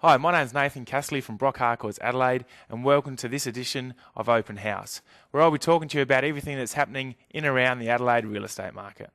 Hi, my name's Nathan Casserly from Brock Harcourt's Adelaide, and welcome to this edition of Open House, where I'll be talking to you about everything that's happening in and around the Adelaide real estate market.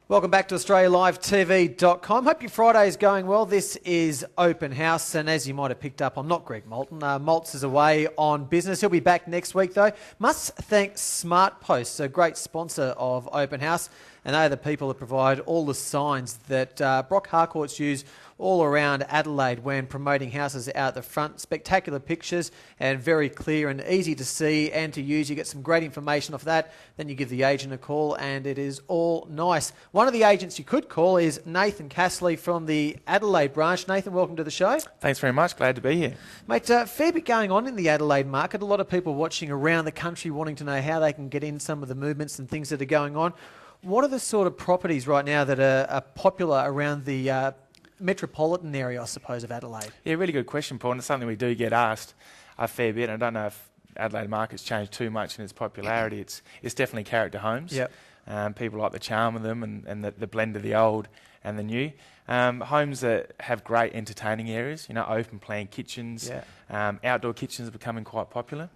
Welcome back to AustraliaLiveTV.com. Hope your Friday is going well. This is Open House, and as you might have picked up, I'm not Greg Moulton. Maltz is away on business. He'll be back next week, though. Must thank Smart Posts, a great sponsor of Open House, and they are the people that provide all the signs that Brock Harcourts use all around Adelaide when promoting houses out the front. Spectacular pictures and very clear and easy to see and to use. You get some great information off that. Then you give the agent a call and it is all nice. One of the agents you could call is Nathan Casserly from the Adelaide branch. Nathan, welcome to the show. Thanks very much. Glad to be here. Mate, fair bit going on in the Adelaide market. A lot of people watching around the country wanting to know how they can get in some of the movements and things that are going on. What are the sort of properties right now that are popular around the metropolitan area, I suppose, of Adelaide? Yeah, really good question, Paul. And it's something we do get asked a fair bit. I don't know if Adelaide market's changed too much in its popularity. It's definitely character homes. Yep. People like the charm of them and the blend of the old and the new. Homes that have great entertaining areas, open plan kitchens. Yeah. Outdoor kitchens are becoming quite popular.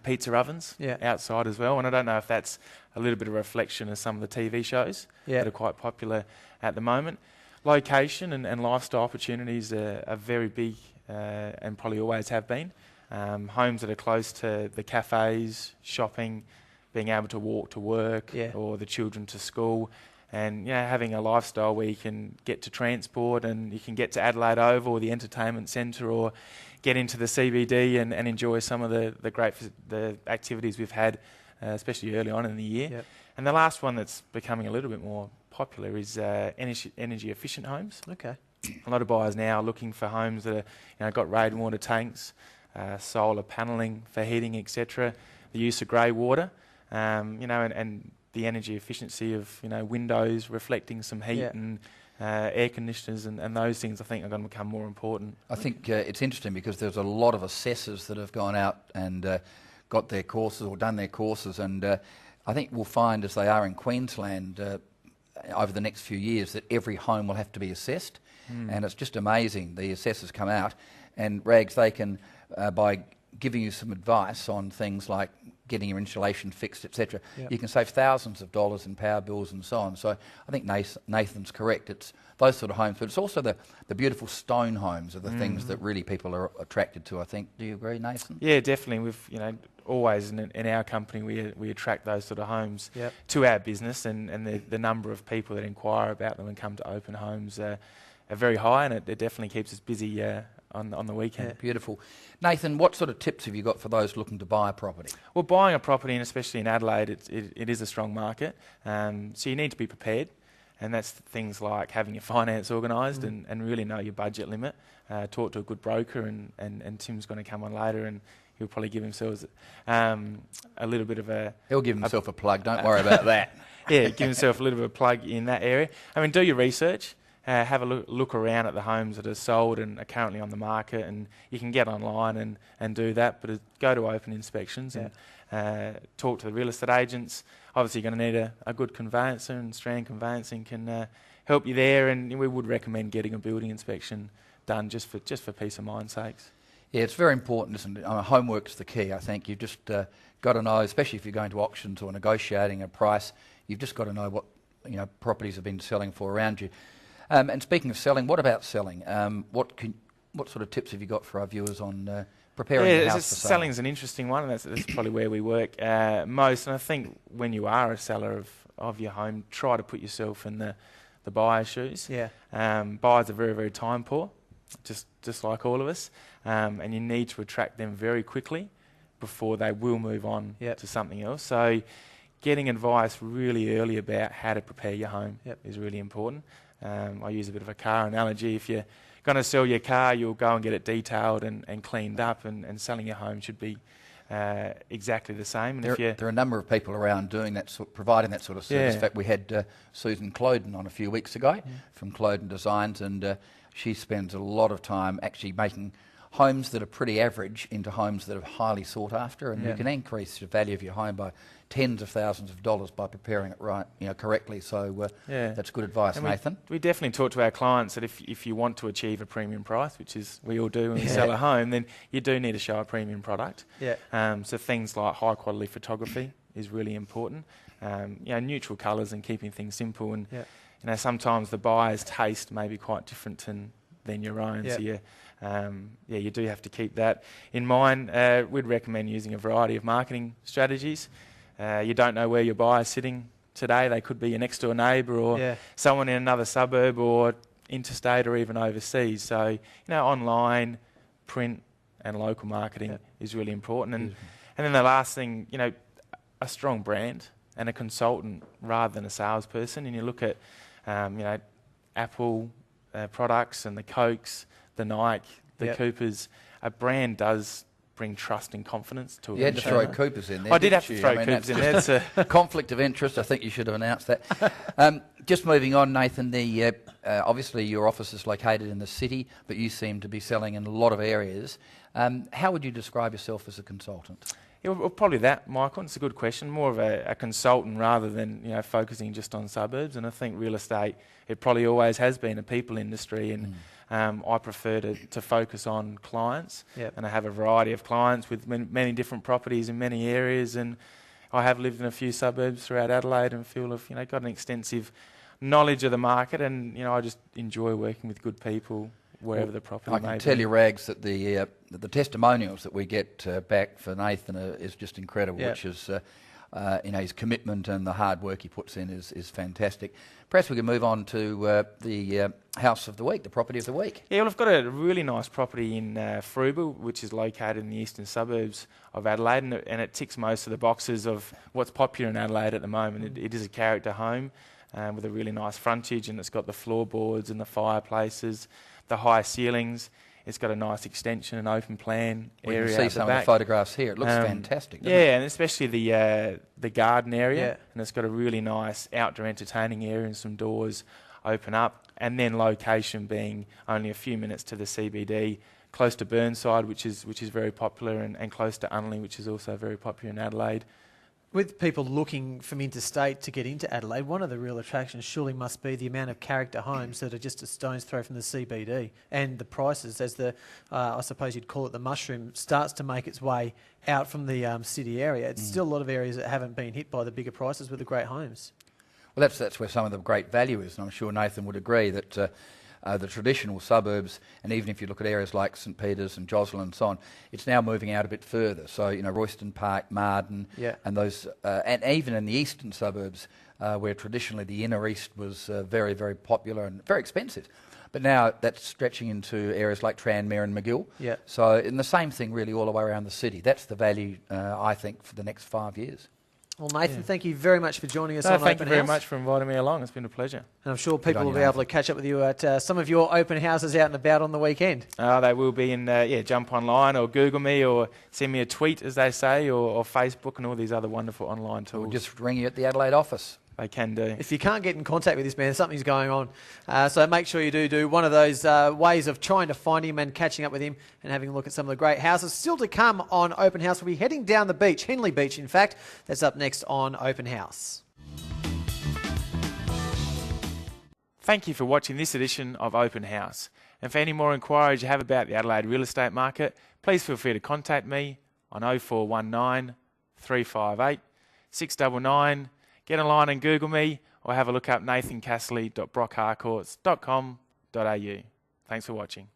Pizza ovens outside as well. And I don't know if that's a little bit of a reflection of some of the TV shows that are quite popular at the moment. Location and lifestyle opportunities are very big and probably always have been. Homes that are close to the cafes, shopping, being able to walk to work or the children to school, and having a lifestyle where you can get to transport and you can get to Adelaide Oval or the entertainment centre or get into the CBD and enjoy some of the great activities we've had, especially early on in the year. Yep. And the last one that's becoming a little bit more popular is energy efficient homes. Okay. A lot of buyers now are looking for homes that are got rainwater tanks, solar panelling for heating, etc. The use of grey water, and the energy efficiency of windows reflecting some heat and air conditioners and those things, I think, are going to become more important. I think it's interesting because there's a lot of assessors that have gone out and got their courses or done their courses, and I think we'll find, as they are in Queensland, over the next few years, that every home will have to be assessed. And it's just amazing. The assessors come out and Rags, they can, by giving you some advice on things like getting your insulation fixed, etc., you can save thousands of dollars in power bills and so on. So I think Nathan's correct. It's those sort of homes, but it's also the beautiful stone homes are the things that really people are attracted to, I think. Do you agree, Nathan? Yeah, definitely. We've, always in our company we attract those sort of homes to our business, and the number of people that inquire about them and come to open homes are very high, and it definitely keeps us busy on the weekend. Yeah, beautiful. Nathan, what sort of tips have you got for those looking to buy a property? Well, buying a property, and especially in Adelaide, it is a strong market, so you need to be prepared, and that's things like having your finance organised and really know your budget limit. Talk to a good broker, and Tim's going to come on later, and he'll probably give himself a little bit of a... He'll give himself a plug, don't worry about that. Yeah, give himself a little bit of a plug in that area. I mean, do your research. Have a look around at the homes that are sold and are currently on the market, and you can get online and do that, but go to open inspections and talk to the real estate agents. Obviously you're going to need a good conveyancer, and Strand Conveyancing can help you there, and we would recommend getting a building inspection done just for peace of mind's sakes. Yeah, it's very important, isn't it? Homework's the key, I think. You've just got to know, especially if you're going to auctions or negotiating a price, you've just got to know what properties have been selling for around you. And speaking of selling, what about selling? What sort of tips have you got for our viewers on preparing the house for sale? Selling is an interesting one, and that's probably where we work most. And I think when you are a seller of your home, try to put yourself in the buyer's shoes. Yeah. Buyers are very, very time poor, just like all of us, and you need to attract them very quickly before they will move on to something else. So getting advice really early about how to prepare your home is really important. I use a bit of a car analogy. If you're going to sell your car, you'll go and get it detailed and cleaned up, and selling your home should be exactly the same. And there are a number of people around doing that, providing that sort of service. In fact, we had Susan Cloden on a few weeks ago from Cloden Designs, and she spends a lot of time actually making homes that are pretty average into homes that are highly sought after, and you can increase the value of your home by tens of thousands of dollars by preparing it right, correctly. So that's good advice, and Nathan. We definitely talk to our clients that if you want to achieve a premium price, which is we all do when we sell a home, then you do need to show a premium product. So things like high quality photography is really important. Neutral colours and keeping things simple, and sometimes the buyer's taste may be quite different than your own. So you do have to keep that in mind. We'd recommend using a variety of marketing strategies. You don't know where your buyer's sitting today. They could be your next door neighbour or someone in another suburb or interstate or even overseas. So, online, print and local marketing is really important. And then the last thing, a strong brand and a consultant rather than a salesperson. And you look at, Apple products and the Cokes, the Nike, the Coopers. A brand does bring trust and confidence to it. You had to throw Coopers in there. I did have to throw Coopers in there. It's a conflict of interest. I think you should have announced that. Just moving on, Nathan, obviously your office is located in the city, but you seem to be selling in a lot of areas. How would you describe yourself as a consultant? Yeah, well, probably that, Michael. It's a good question. More of a consultant rather than focusing just on suburbs. And I think real estate, it probably always has been a people industry, and I prefer to focus on clients. And I have a variety of clients with many different properties in many areas. And I have lived in a few suburbs throughout Adelaide and feel I've got an extensive knowledge of the market, and I just enjoy working with good people wherever the property may be. I can tell you, Rags, that the testimonials that we get back for Nathan is just incredible, which is his commitment and the hard work he puts in is fantastic. Perhaps we can move on to the house of the week, the property of the week. Yeah, well, I've got a really nice property in Fruba, which is located in the eastern suburbs of Adelaide, and it ticks most of the boxes of what's popular in Adelaide at the moment. It is a character home with a really nice frontage, and it's got the floorboards and the fireplaces, the high ceilings. It's got a nice extension and open plan area. We can see some of the photographs here. It looks fantastic, doesn't it? And especially the garden area. And it's got a really nice outdoor entertaining area and some doors open up. And then location being only a few minutes to the CBD, close to Burnside, which is very popular, and close to Unley, which is also very popular in Adelaide. With people looking from interstate to get into Adelaide, one of the real attractions surely must be the amount of character homes that are just a stone's throw from the CBD, and the prices as I suppose you'd call it, the mushroom starts to make its way out from the city area. It's still a lot of areas that haven't been hit by the bigger prices with the great homes. Well, that's where some of the great value is, and I'm sure Nathan would agree that the traditional suburbs, and even if you look at areas like St Peters and Joslin and so on, it's now moving out a bit further. So, Royston Park, Marden, and those, and even in the eastern suburbs, where traditionally the inner east was very, very popular and very expensive. But now that's stretching into areas like Tranmere and McGill. So, and the same thing really all the way around the city. That's the value, I think, for the next 5 years. Well, Nathan, thank you very much for joining us on Open House. Thank you very much for inviting me along. It's been a pleasure. And I'm sure people will be able to catch up with you at some of your open houses out and about on the weekend. They will be jump online or Google me or send me a tweet, as they say, or Facebook and all these other wonderful online tools. We'll just ring you at the Adelaide office. They can do. If you can't get in contact with this man, something's going on. So make sure you do one of those ways of trying to find him and catching up with him and having a look at some of the great houses. Still to come on Open House. We'll be heading down the beach, Henley Beach, in fact. That's up next on Open House. Thank you for watching this edition of Open House. And for any more inquiries you have about the Adelaide real estate market, please feel free to contact me on 0419 358 699. Get online and Google me, or have a look up nathancasserly.brockharcourts.com.au. Thanks for watching.